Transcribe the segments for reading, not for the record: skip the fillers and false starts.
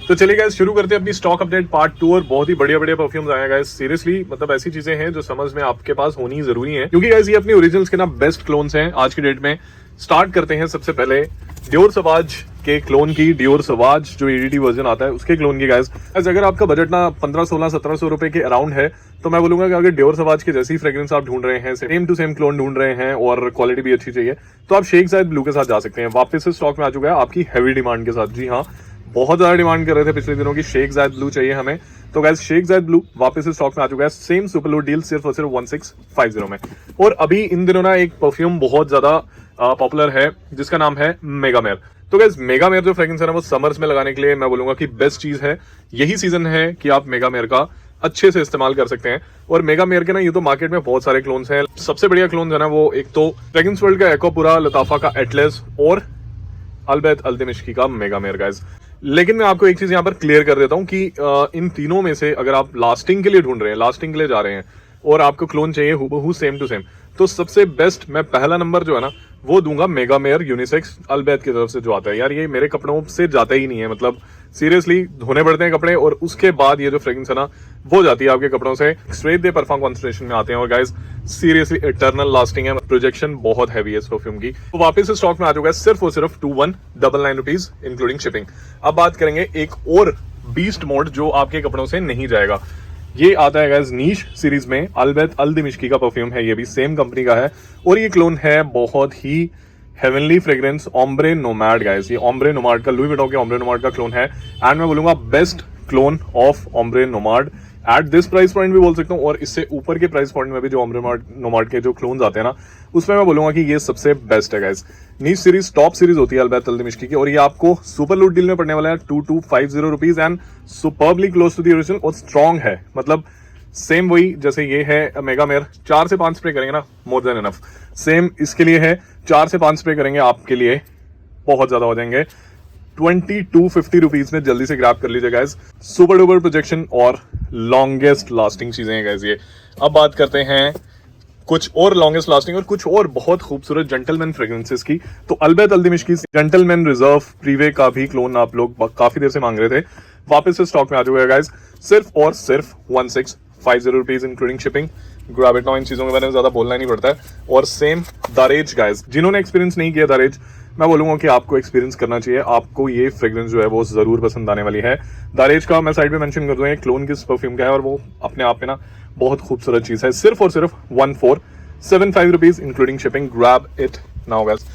तो चलिए गाइस शुरू करते हैं अपनी स्टॉक अपडेट पार्ट 2 और बहुत ही बढ़िया बढ़िया परफ्यूम्स आए गाइस। सीरियसली मतलब ऐसी चीजें हैं जो समझ में आपके पास होनी जरूरी है, क्योंकि गाइस ये अपनी ओरिजिनल्स के ना बेस्ट क्लोन्स हैं आज की डेट में। स्टार्ट करते हैं सबसे पहले डियोर सवाज के क्लोन की, डियोर सवाज जो एडीटी वर्जन आता है उसके क्लोन की गाइस। अगर आपका बजट ना 1500-1600-1700 रुपए के अराउंड है तो मैं बोलूंगा कि अगर डियोर सवाज के जैसी फ्रेग्रेंस आप ढूंढ रहे हैं, सेम टू सेम क्लोन ढूंढ रहे हैं और क्वालिटी भी अच्छी चाहिए, तो आप शेख ज़ायद ब्लू के साथ जा सकते हैं। वापस से स्टॉक में आ चुका है आपकी हैवी डिमांड के साथ। जी हाँ, बहुत ज्यादा डिमांड कर रहे थे पिछले दिनों की शेख ज़ायद ब्लू चाहिए हमें, तो गाइस शेख ज़ायद ब्लू वापस से स्टॉक में आ चुका है। सेम सुपरलूट डील सिर्फ और सिर्फ 1650 में। और अभी इन दिनों ना एक परफ्यूम बहुत ज्यादा पॉपुलर है जिसका नाम है मेगामेर। तो गाइस मेगामेर जो फ्रेग्रेंस है ना वो समर्स में लगाने के लिए मैं बोलूंगा कि बेस्ट चीज है। यही सीजन है कि आप मेगामेर का अच्छे से इस्तेमाल कर सकते हैं। और मेगामेर के ना ये तो मार्केट में बहुत सारे क्लोन्स हैं। सबसे बढ़िया क्लोन्स है ना वो एक तो फ्रेग्रेंस वर्ल्ड का एक्वापुरा, लताफा का एटलस और अलबैत अल्दिमिश्की का मेगामेर गाइस। लेकिन मैं आपको एक चीज यहाँ पर क्लियर कर देता हूँ कि इन तीनों में से अगर आप लास्टिंग के लिए ढूंढ रहे हैं, लास्टिंग के लिए जा रहे हैं और आपको क्लोन चाहिए हूबहू सेम टू सेम, तो सबसे बेस्ट मैं पहला नंबर जो है ना वो दूंगा मेगामेर यूनिसेक्स अलबैत की तरफ से जो आता है। यार ये मेरे कपड़ों से जाता ही नहीं है, मतलब सीरियसली धोने पड़ते हैं कपड़े और उसके बाद ये जो फ्रेग्रेंस है ना वो जाती है आपके कपड़ों से। स्ट्रेट दे परफॉर्म कॉन्सेंट्रेशन में आते हैं और गाइस सीरियसली इटर्नल लास्टिंग है। प्रोजेक्शन बहुत हैवी है इस परफ्यूम की। तो वापस से स्टॉक में आ चुका है सिर्फ और सिर्फ 2199 रुपीज इंक्लूडिंग शिपिंग। अब बात करेंगे एक और बीस्ट मोड जो आपके कपड़ों से नहीं जाएगा। ये आता है गाइस नीश सीरीज में, अलबैत अल्दिमिश्की का परफ्यूम है। ये भी सेम कंपनी का है और ये क्लोन है बहुत ही heavenly fragrance Ombre Nomade guys. ये ओम्ब्रे नोमैड का, लुई विटॉन के ओम्ब्रे नोमैड का क्लोन है एंड मैं बोलूंगा best clone of Ombre Nomade at this price point भी बोल सकता हूँ। और इससे ऊपर के प्राइस पॉइंट में भी जो ओम्ब्रे नोमैड के जो क्लोन्स आते हैं ना उसमें मैं बोलूंगा कि ये सबसे बेस्ट है गाइस। नीश सीरीज टॉप सीरीज होती है अलबैत अल्दिमिश्की की और ये आपको सुपर लूट डील में पड़ने वाला है 2250 rupees and superbly close to the original और स्ट्रॉन्ग है। मतलब सेम वही जैसे ये है मेगामेर, 4 से 5 स्प्रे करेंगे ना मोर देन इनफ। सेम इसके लिए है, 4 से 5 स्प्रे करेंगे आपके लिए बहुत ज्यादा हो जाएंगे। 2250 रुपीज में जल्दी से ग्रैब कर लीजिए गाइस। सुपर डुपर प्रोजेक्शन और लॉन्गेस्ट लास्टिंग चीजें हैं गाइस ये। अब बात करते हैं कुछ और लॉन्गेस्ट लास्टिंग और कुछ और बहुत खूबसूरत जेंटलमैन फ्रेग्रेंसेस की। तो अलबैत अल्दिमिश्की जेंटलमैन रिजर्व प्रीवे का भी क्लोन आप लोग काफी देर से मांग रहे थे, वापस से स्टॉक में आ चुका है गाइस सिर्फ और सिर्फ 1650 rupees including shipping. Grab it now, इन चीजों के बारे में ज्यादा बोलना ही नहीं पड़ता है। और सेम दारेज गाइस, जिन्होंने एक्सपीरियंस नहीं किया दारेज, मैं बोलूंगा कि आपको एक्सपीरियंस करना चाहिए। आपको ये फ्रेग्रेंस जो है वो जरूर पसंद आने वाली है। दारेज का मैं साइड पे मेंशन कर दूं, ये क्लोन किस परफ्यूम का है और वो अपने आप में ना बहुत खूबसूरत चीज है। सिर्फ और सिर्फ 1475 rupees including shipping. Grab it now guys.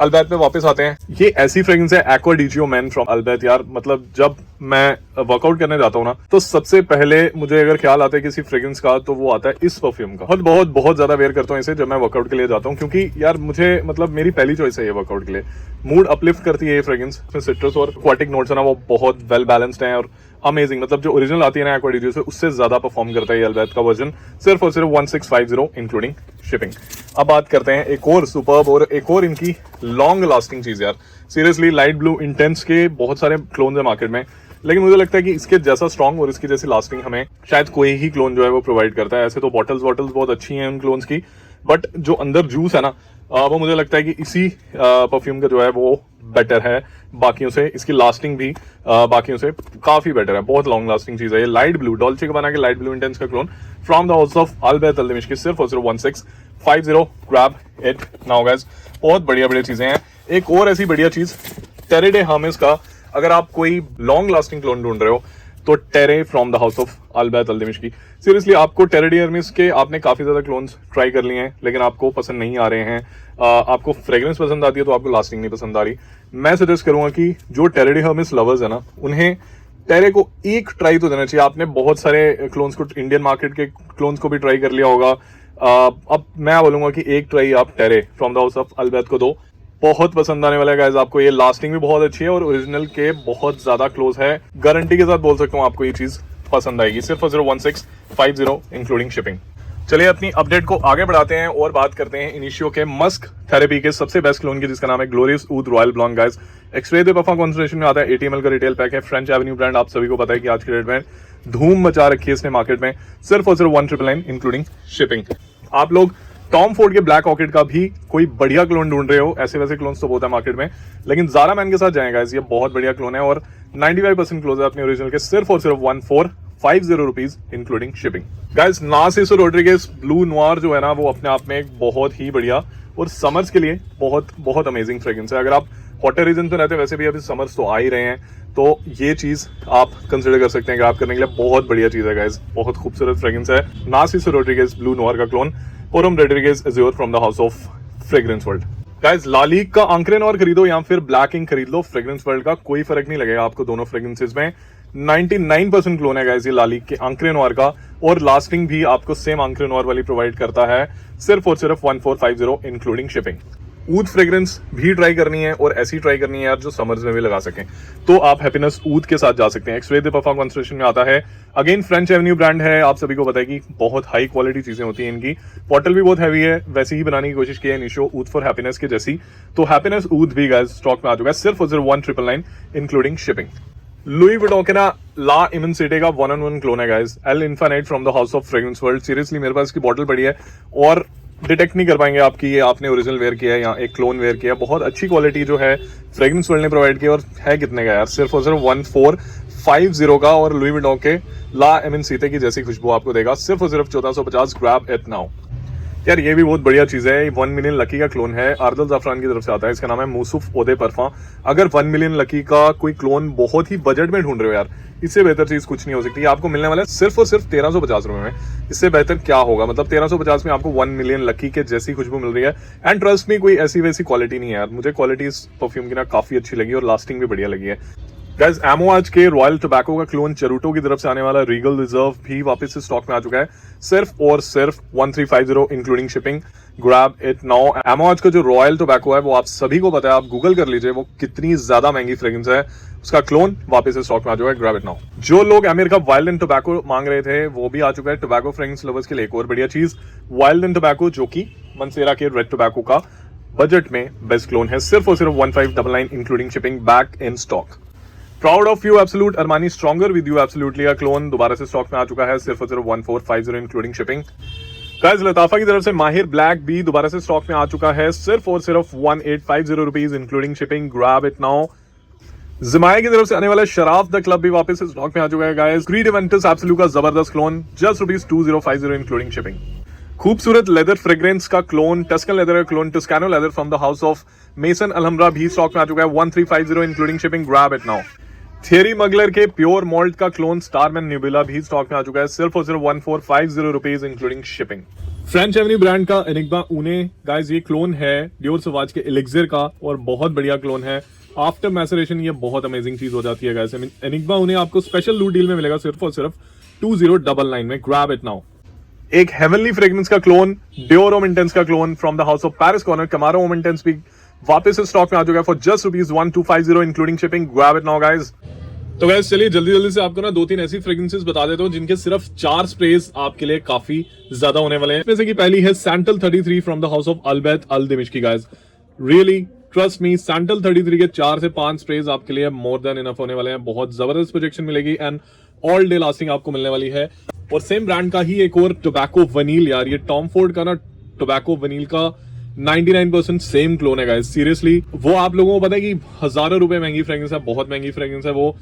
Al Bait में वापस आते हैं। ये ऐसी फ्रेग्रेंस है Acqua Di Gio man from Al Bait. यार मतलब जब मैं वर्कआउट करने जाता हूँ ना तो सबसे पहले मुझे अगर ख्याल आता है किसी फ्रेग्रेंस का तो वो आता है इस परफ्यूम का। बहुत ज्यादा वेयर करता हूँ इसे जब मैं वर्कआउट के लिए जाता हूँ, क्योंकि यार मुझे मतलब मेरी पहली चॉइस है ये वर्कआउट के लिए। मूड अपलिफ्ट करती है ये फ्रेग्रेंस। सिट्रस और एक्वाटिक नोट्स है ना वो बहुत वेल बैलेंस्ड है और अमेजिंग। मतलब जो ओरिजिनल आती है ना एक्वा डीजियो से उससे ज्यादा परफॉर्म करता है ये अलबैत का वर्जन, सिर्फ और सिर्फ 1650 इंक्लूडिंग शिपिंग। अब बात करते हैं एक और सुपर्ब और एक और इनकी लॉन्ग लास्टिंग चीज। यार सीरियसली लाइट ब्लू इंटेंस के बहुत सारे क्लोन्स है मार्केट में, लेकिन मुझे लगता है कि इसके जैसा स्ट्रॉन्ग और इसकी जैसी लास्टिंग हमें शायद कोई ही क्लोन जो है वो प्रोवाइड करता है। ऐसे तो बॉटल्स बहुत अच्छी हैं उन क्लोन्स की, बट जो अंदर जूस है ना वो मुझे लगता है कि इसी परफ्यूम का जो है वो बेटर है बाकियों से। इसकी लास्टिंग भी बाकियों से काफी बेटर है, बहुत लॉन्ग लास्टिंग चीज है ये। लाइट ब्लू डॉल्चे गाबाना के लाइट ब्लू इंटेंस का clone from the house of Al Bait Al Dimashqi, सिर्फ और सिर्फ 1650। Grab it now guys. बहुत बढ़िया चीजें हैं। एक और ऐसी बढ़िया चीज टेरे डे हर्मेस का, अगर आप कोई लॉन्ग लास्टिंग क्लोन ढूंढ रहे हो तो Terre from the house of Al Bait Al Dimashqi. Seriously आपको टेरे डे हर्मेस के आपने काफी ज्यादा क्लोन्स ट्राई कर लिए हैं लेकिन आपको पसंद नहीं आ रहे हैं। आपको फ्रेग्रेंस पसंद आती है तो आपको लास्टिंग नहीं पसंद आ रही। मैं सजेस्ट करूंगा कि जो टेरे डे हर्मेस लवर्स है ना उन्हें टेरे को एक ट्राई तो देना चाहिए। आपने बहुत सारे क्लोन्स को, इंडियन मार्केट के क्लोन्स को भी ट्राई कर लिया होगा। अब मैं बोलूंगा कि एक ट्राई आप टेरे फ्रॉम द हाउस ऑफ अलबैत को दो, बहुत पसंद आने वाला है गाइस आपको। ये लास्टिंग भी बहुत अच्छी है और ओरिजिनल के बहुत ज्यादा क्लोज है। गारंटी के साथ बोल सकता हूँ आपको ये चीज पसंद आएगी। सिर्फ और सिर्फ 1650 इंक्लूडिंग शिपिंग। चलिए अपनी अपडेट को आगे बढ़ाते हैं और बात करते हैं इनिशियो के मस्क थेरेपी के सबसे बेस्ट क्लोन की, जिसका नाम है ग्लोरियस ऊद रॉयल ब्लॉन्ग गाइस। एक्सप्रेस परफॉर्म कॉन्सेंट्रेशन में आता है। 80 ml का रिटेल पैक है। फ्रेंच एवेन्यू ब्रांड आप सभी को पता है कि आज के डेट में धूम मचा रखी है इसने मार्केट में। सिर्फ और सिर्फ 1999 इंक्लूडिंग शिपिंग। आप लोग टॉम फोर्ड के ब्लैक ऑर्किड का भी कोई बढ़िया क्लोन ढूंढ रहे हो, ऐसे वैसे क्लोन्स तो बहुत है मार्केट में, लेकिन ज़ारा मैन के साथ जाएगा, ये बहुत बढ़िया क्लोन है और 95% क्लोज है अपने ओरिजिनल के, सिर्फ और सिर्फ 1450 rupees including shipping. Guys Nazis Rodriguez Bleu Noire जो है ना, वो अपने आप में एक बहुत ही बढ़िया और समर्स के लिए बहुत बहुत अमेजिंग फ्रेग्रेंस है। अगर आप हॉटर रीजन में रहते हैं, वैसे भी अभी समर्स तो आ ही रहे हैं, तो ये चीज आप कंसिडर कर सकते हैं ग्रैब करने के लिए, बहुत बढ़िया चीज है गाइस, बहुत खूबसूरत फ्रेग्रेंस है। नार्सिस रोड्रिगेज ब्लू नोयर का क्लोन, पोरम Rodriguez Azure from the house of fragrance world. Guys Lalique का आंक्रे नोयर खरीदो या फिर ब्लैक इंक खरीद लो, फ्रेग्रेंस वर्ल्ड का कोई फर्क नहीं लगेगा आपको दोनों फ्रेग्रेंसेस में। 99% क्लोन है गाइस ये लालीग के आंक्रे नोयर का, और लास्टिंग भी आपको सेम आंक्रे नोयर वाली प्रोवाइड करता है, सिर्फ और सिर्फ 1450 इंक्लूडिंग शिपिंग। ऊद फ्रेग्रेंस भी ट्राई करनी है और ऐसी ट्राई करनी है यार जो समर्स में भी लगा सकें, तो आप हैप्पीनेस ऊद के साथ जा सकते हैं। एक्सवे द परफ्यूम कॉन्सेंट्रेशन में आता है, अगेन फ्रेंच एवेन्यू ब्रांड है, आप सभी को पता है कि बहुत हाई क्वालिटी चीजें होती हैं इनकी, बॉटल भी बहुत हैवी है, वैसे ही बनाने की कोशिश की है निशो ऊद फॉर हैप्पीनेस की जैसी। तो हैप्पीनेस ऊद भी गाइस स्टॉक में आ चुका है, सिर्फ और सिर्फ 1999 इंक्लूडिंग शिपिंग। लुई वुइटन के ना ला इमेंसिटी का 1-on-1 क्लोन है guys, L infinite from the house of fragrance world. Seriously मेरे पास की बॉटल पड़ी है और डिटेक्ट नहीं कर पाएंगे आपकी ये आपने ओरिजिनल वेयर किया है या एक क्लोन वेयर किया है। बहुत अच्छी क्वालिटी जो है फ्रेग्रेंस वर्ल्ड ने प्रोवाइड की, और है कितने का यार, सिर्फ और सिर्फ 1450 का, और लुई वुइटन के ला इमेंसिटी की जैसी खुशबू आपको देगा, सिर्फ और सिर्फ 1450। ग्रैब इट नाउ यार, ये भी बहुत बढ़िया चीज है। 1 मिलियन लकी का क्लोन है, आर्दल जाफरान की तरफ से आता है, इसका नाम है मूसुफ ओदे परफा। अगर 1 मिलियन लकी का कोई क्लोन बहुत ही बजट में ढूंढ रहे हो यार, इससे बेहतर चीज कुछ नहीं हो सकती। आपको मिलने वाला है सिर्फ और सिर्फ 1350 रुपए में, इससे बेहतर क्या होगा। मतलब 1350 में आपको 1 मिलियन लकी के जैसी खुशबू मिल रही है, एंड ट्रस्ट में कोई ऐसी वैसी क्वालिटी नहीं है यार। मुझे क्वालिटी इस परफ्यूम की ना काफी अच्छी लगी और लास्टिंग भी बढ़िया लगी है। गाइस एमोएच के रॉयल टोबैको का क्लोन चरूटो की तरफ से आने वाला रीगल रिजर्व भी वापस से स्टॉक में आ चुका है, सिर्फ और सिर्फ 1350 including shipping. Grab it now. एमोएच का जो रॉयल टोबैको है वो आप सभी को पता है, आप गूगल कर लीजिए वो कितनी ज्यादा महंगी फ्रेग्रेंस है, उसका क्लोन वापस से स्टॉक में आ चुका है। Grab it now. जो लोग अमेर का वाइल्ड एंड टोबैको मांग रहे थे वो भी आ चुका है। टोबैको फ्रेग्रेंस लवर्स के लिए एक और बढ़िया चीज, वाइल्ड एंड टोबैको जो कि मंसेरा के रेड टोबैको का बजट में बेस्ट क्लोन है, सिर्फ और सिर्फ 1599 including shipping, back in stock. Proud of you absolute Armani stronger with you absolutely का क्लोन दोबारा से स्टॉक में आ चुका है, सिर्फ और सिर्फ 1450 इंक्लूडिंग शिपिंग। गाइस लताफा की तरफ से माहिर ब्लैक भी दोबारा से स्टॉक में आ चुका है, सिर्फ और सिर्फ 1850 rupees including shipping. Grab it now. Zimaya की तरफ से आने वाला शराफ द क्लब भी वापस से स्टॉक में आ चुका है गाइस। क्रीड इवेंटस एब्सोल्यूट का जबरदस्त clone, just rupees 2050 including shipping. खूबसूरत लेदर फ्रेग्रेंस का क्लोन, टस्कन लेदर का clone, Tuscano leather from the house of Maison Alhambra भी स्टॉक में आ चुका है, 1350 including shipping. Grab it now. Thierry Mugler के प्योर मॉल्ट का क्लोन स्टारमैन न्यूबिला भी स्टॉक में आ चुका है, सिर्फ और सिर्फ 1450 rupees including shipping. French Avenue brand का एनिग्मा ऊने गाइस ये क्लोन है डियोर सवाज के एलिक्सिर का, और बहुत बढ़िया क्लोन है। आफ्टर मैसरेशन ये बहुत अमेजिंग चीज हो जाती है गाइस। एनिग्मा ऊने आपको स्पेशल लूट डील में मिलेगा, सिर्फ और सिर्फ 2099 में। Grab it now. एक हेवनली फ्रेग्रेंस का क्लोन, डियोर होम इंटेंस का clone from the house of Paris Corner, कमारो होम इंटेंस भी वापस से स्टॉक में आ चुका है for just rupees 1250 including shipping. Grab it now guys. तो गाइस चलिए जल्दी जल्दी से आपको ना 2-3 ऐसी फ्रेग्रेंसेस बता देता हूं जिनके सिर्फ 4 स्प्रेज आपके लिए काफी ज्यादा होने वाले हैं। इसमें से की पहली है Santal 33 from the house of Al Bait Al Dimashqi guys. Really trust me, Santal 33 के 4 से 5 स्प्रेज आपके लिए मोर देन इनफ होने वाले हैं। बहुत जबरदस्त प्रोजेक्शन मिलेगी एंड ऑल डे लास्टिंग आपको मिलने वाली है। और सेम ब्रांड का ही एक और टोबैको वनील यार, ये टॉम फोर्ड का ना टोबैको वनील का 99% सेम क्लोन है गाइस। सीरियसली वो आप लोगों को पता है कि हजारों रुपए महंगी फ्रेग्रेंस है, बहुत महंगी फ्रेग्रेंस है वो।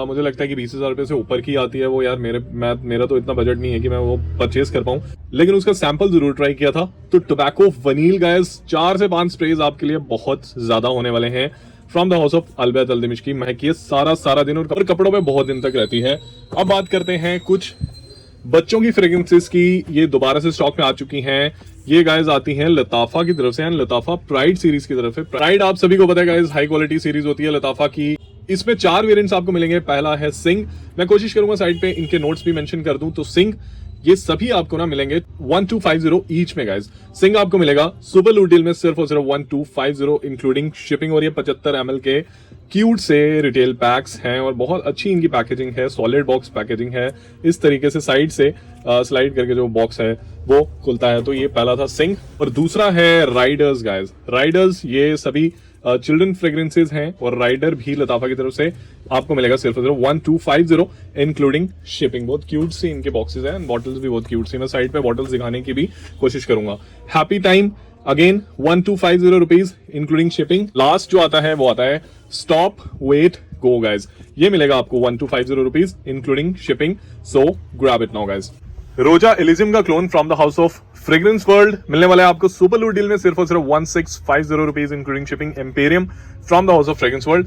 मुझे लगता है कि 20,000 रुपए से ऊपर की आती है वो यार। मेरा तो इतना बजट नहीं है कि मैं वो परचेज कर पाऊं, लेकिन उसका सैंपल जरूर ट्राई किया था। तो टोबैको वनील गाइस 4 से 5 स्प्रेज आपके लिए बहुत ज्यादा होने वाले हैं from the house of Al Bait Al दिमिश्की। महकी सारा दिन और कपड़ों में बहुत दिन तक रहती है। अब बात करते हैं कुछ बच्चों की फ्रेग्रेंसेस की, ये दोबारा से स्टॉक में आ चुकी हैं। ये गाइस आती हैं लताफा की तरफ से एंड लताफा प्राइड सीरीज की तरफ से। प्राइड आप सभी को पता है गाइस हाई क्वालिटी सीरीज होती है लताफा की। इसमें 4 वेरिएंट्स आपको मिलेंगे। पहला है सिंग, मैं कोशिश करूंगा साइड पे इनके नोट्स भी मेंशन कर दूं। तो सिंग ये सभी आपको ना मिलेंगे 1250 ईच में गाइस। सिंग आपको मिलेगा सुपर लूट डील में सिर्फ और सिर्फ 1250 इंक्लूडिंग शिपिंग। और ये 75 ml के क्यूट से रिटेल पैक्स हैं और बहुत अच्छी इनकी पैकेजिंग है, सॉलिड बॉक्स पैकेजिंग है। इस तरीके से साइड से स्लाइड करके जो बॉक्स है वो खुलता है। तो ये पहला था सिंग। और दूसरा है राइडर्स गाइस। राइडर्स ये सभी चिल्ड्रन फ्रेग्रेंसेस हैं और राइडर भी लताफा की तरफ से आपको मिलेगा सिर्फ 1250 इंक्लूडिंग शिपिंग। बहुत क्यूट सी इनके बॉक्सेस हैं, बॉटल्स भी बहुत क्यूट सी। मैं साइड पे बॉटल्स दिखाने की भी कोशिश करूंगा। Happy time again 1250 rupees including shipping. Last जो आता है वो आता है स्टॉप वेट गो गाइज, ये मिलेगा आपको 1250 rupees including shipping. So grab it now guys. रोजा एलिजिम का clone from the house of fragrance world मिलने वाला है आपको सुपर लूट डील में सिर्फ और सिर्फ 1650 rupees including shipping. Emperium from the house of fragrance world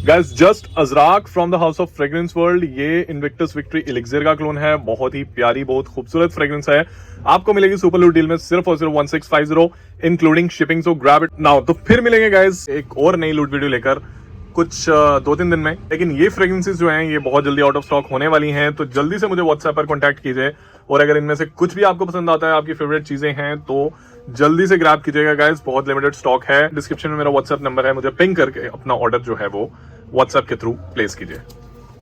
guys, just Ajrak from the house of fragrance world. ये इन्विक्टस विक्ट्री एलिक्सिर का क्लोन है, बहुत ही प्यारी बहुत खूबसूरत फ्रेग्रेंस है, आपको मिलेगी सुपर लूट डील में सिर्फ और सिर्फ 1650 including shipping. So grab it now. तो फिर मिलेंगे गाइस एक और नई लूट वीडियो लेकर कुछ 2-3 दिन में, लेकिन ये फ्रेग्रेंसेस जो हैं ये बहुत जल्दी आउट ऑफ स्टॉक होने वाली हैं, तो जल्दी से मुझे व्हाट्सएप पर कॉन्टैक्ट कीजिए। और अगर इनमें से कुछ भी आपको पसंद आता है, आपकी फेवरेट चीजें हैं, तो जल्दी से ग्रैब कीजिएगा गाइस, बहुत लिमिटेड स्टॉक है। डिस्क्रिप्शन में मेरा व्हाट्सएप नंबर है, मुझे पिंग करके अपना ऑर्डर जो है वो व्हाट्सएप के थ्रू प्लेस कीजिए।